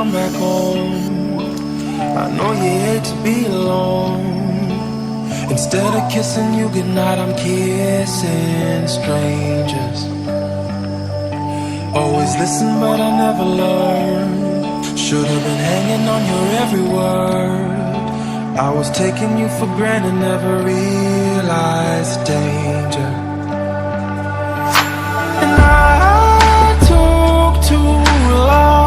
come back home. I know you hate to be alone. Instead of kissing you goodnight, I'm kissing strangers. Always listen, but I never learned. Should've been hanging on your every word. I was taking you for granted, never realized danger. And I took too long